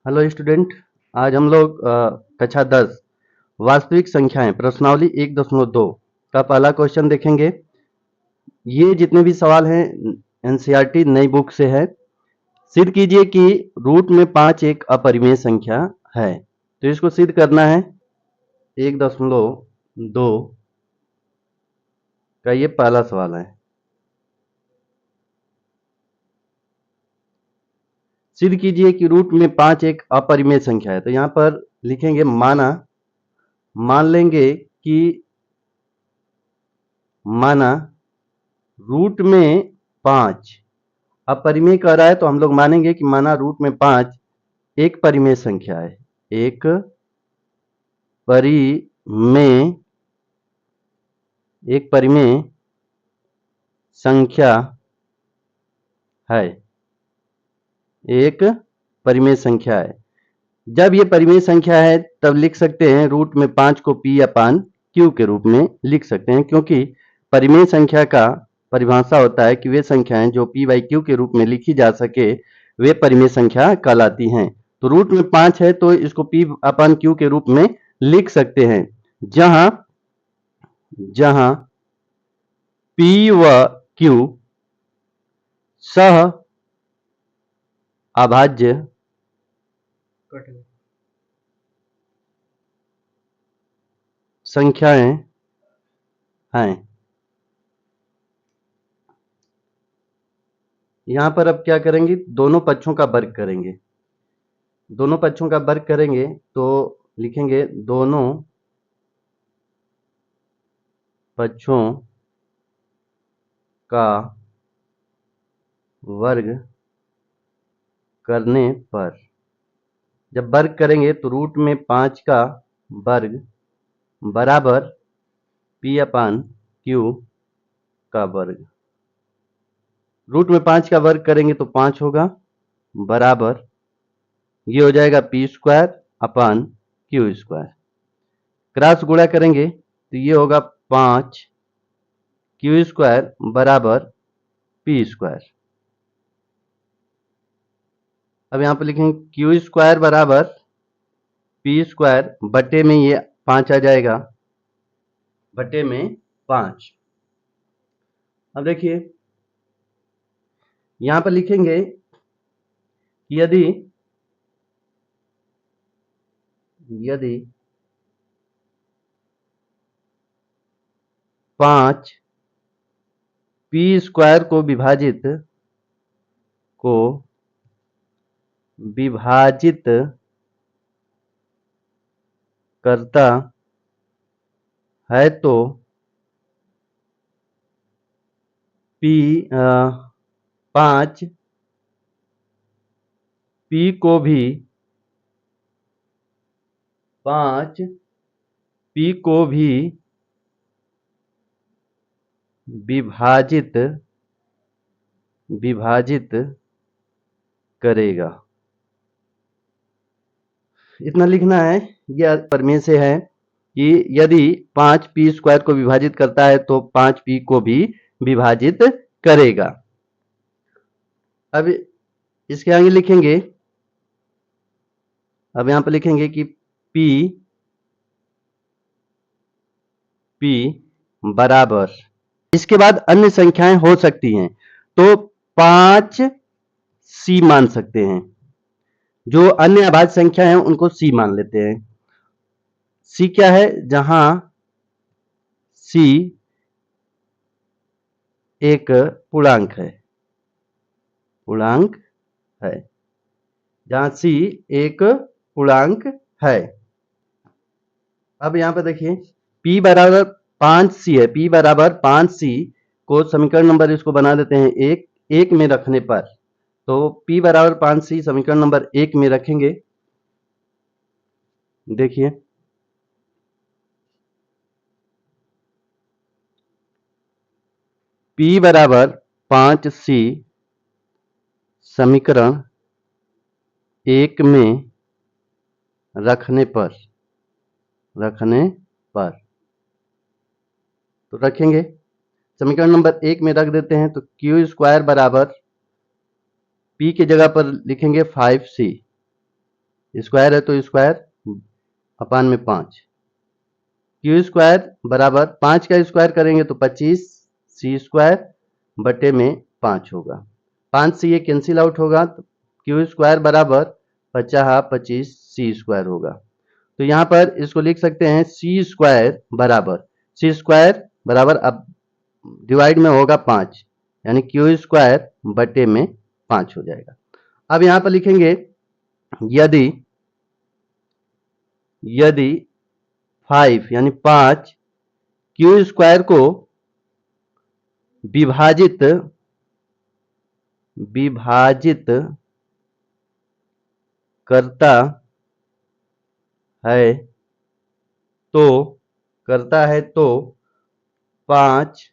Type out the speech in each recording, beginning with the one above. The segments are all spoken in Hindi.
Hello student. आज हम लोग कक्षा 10 वास्तविक संख्याएं प्रश्नावली 1.2 का पहला क्वेश्चन देखेंगे। ये जितने भी सवाल हैं एनसीईआरटी नई बुक से है। सिद्ध कीजिए कि रूट में 5 एक अपरिमेय संख्या है। तो इसको सिद्ध करना है। 1.2 का ये पहला सवाल है। सिद्ध कीजिए कि रूट में 5 एक अपरिमेय संख्या है। तो यहां पर लिखेंगे मान लेंगे कि माना रूट में 5 अपरिमेय कह रहा है, तो हम लोग मानेंगे कि माना रूट में 5 एक परिमेय संख्या है। एक परिमेय संख्या है। एक परिमेय संख्या है। जब ये परिमेय संख्या है तब लिख सकते हैं रूट में 5 को P अपान Q के रूप में लिख सकते हैं, क्योंकि परिमेय संख्या का परिभाषा होता है कि वे संख्याएं जो P बाई Q के रूप में लिखी जा सके वे परिमेय संख्या कहलाती हैं। तो रूट में 5 है तो इसको P अपान Q के रूप में लिख सकते हैं, जहां P व Q सह अभाज्य संख्याएं हैं। यहां पर अब क्या करेंगे, दोनों पक्षों का वर्ग करेंगे। दोनों पक्षों का वर्ग करेंगे तो लिखेंगे दोनों पक्षों का वर्ग करने पर, जब वर्ग करेंगे तो रूट में 5 का वर्ग बराबर P अपान Q का वर्ग। रूट में 5 का वर्ग करेंगे तो 5 होगा बराबर, ये हो जाएगा P square upon Q square. Cross गुणा करेंगे तो ये होगा 5 Q स्क्वायर बराबर P स्क्वायर। अब यहां पर लिखेंगे Q स्क्वायर बराबर P स्क्वायर बटे में ये 5 आ जाएगा, बटे में 5। अब देखिए यहां पर लिखेंगे यदि 5 P स्क्वायर को विभाजित करता है तो P 5 P को भी विभाजित करेगा। इतना लिखना है। यह परिमेय से है कि यदि 5 P स्क्वायर को विभाजित करता है तो 5 P को भी विभाजित करेगा। अब इसके आगे लिखेंगे, अब यहां पर लिखेंगे कि P बराबर, इसके बाद अन्य संख्याएं हो सकती हैं तो 5 C मान सकते हैं। जो अन्य अभाज्य संख्या है उनको C मान लेते हैं। C क्या है, जहां C एक पूर्णांक है, जहां C एक पूर्णांक है। अब यहां पर देखिए P बराबर 5C है। P बराबर 5C को समीकरण नंबर इसको बना देते हैं एक में रखने पर, तो P बराबर 5C समीकरण नंबर 1 में रखेंगे। देखिए P बराबर 5C समीकरण 1 में रखने पर तो रखेंगे, समीकरण नंबर 1 में रख देते हैं तो Q स्क्वायर बराबर P की जगह पर लिखेंगे 5C स्क्वायर है तो स्क्वायर अपान में 5, क्यू स्क्वायर बराबर 5 का स्क्वायर करेंगे तो 25 सी स्क्वायर बटे में 5 होगा। 5 से ये कैंसिल आउट होगा तो क्यू स्क्वायर बराबर 25 सी स्क्वायर होगा। तो यहाँ पर इसको लिख सकते हैं सी स्क्वायर बराबर अब डिवाइड में होगा 5, यानी क्यू स्क्वायर बटे में 5 हो जाएगा। अब यहाँ पर लिखेंगे यदि यदि 5 यानी 5 क्यू स्क्वायर को विभाजित करता है तो 5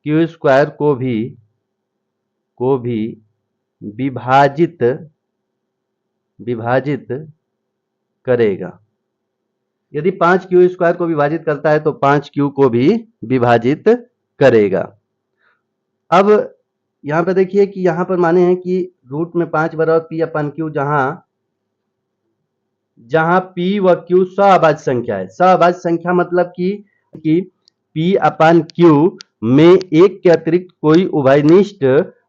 क्यू स्क्वायर को भी विभाजित करेगा। यदि 5 क्यू स्क्वायर को विभाजित करता है तो 5 क्यू को भी विभाजित करेगा। अब यहाँ पे देखिए कि यहाँ पर माने हैं कि रूट में 5 बराबर पी अपन क्यू, जहां पी व क्यू सहअभाज्य संख्या है। सहअभाज्य संख्या मतलब कि पी अपन क्यू में एक के अतिरिक्त कोई उभयनिष्ठ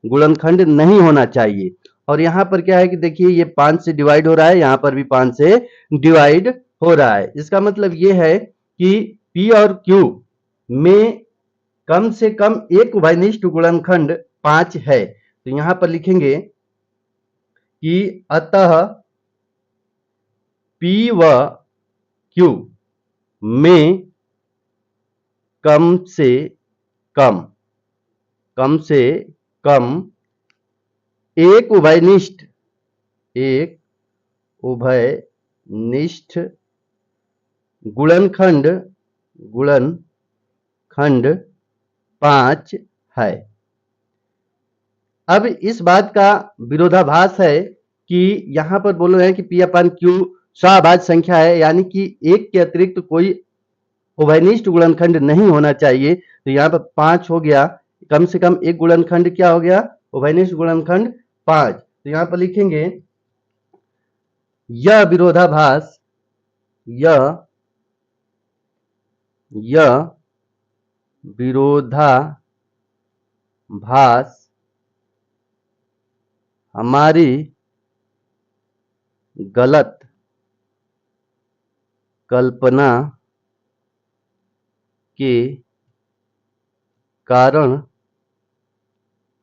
गुणनखंड नहीं होना चाहिए। और यहाँ पर क्या है कि देखिए ये 5 से डिवाइड हो रहा है, यहाँ पर भी 5 से डिवाइड हो रहा है। इसका मतलब ये है कि पी और क्यू में कम से कम एक उभयनिष्ठ गुणनखंड 5 है। तो यहाँ पर लिखेंगे कि अतः पी व क्यू में कम से कम एक उभयनिष्ठ गुणनखंड 5 है। अब इस बात का विरोधाभास है कि यहां पर बोल रहे हैं कि पी अपन क्यू सहअभाज्य संख्या है, यानी कि एक के अतिरिक्त कोई उभयनिष्ठ गुणनखंड नहीं होना चाहिए। तो यहाँ पर 5 हो गया, कम से कम एक गुणनखंड क्या हो गया, उभयनिष्ठ गुणनखंड 5। तो यहाँ पर लिखेंगे यह विरोधाभास हमारी गलत कल्पना के कारण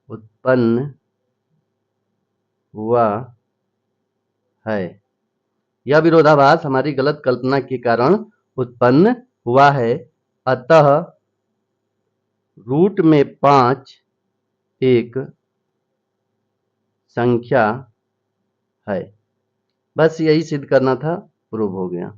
उत्पन्न हुआ है। यह विरोधाभास हमारी गलत कल्पना के कारण उत्पन्न हुआ है। अतः रूट में 5 एक संख्या है। बस यही सिद्ध करना था, प्रूव हो गया।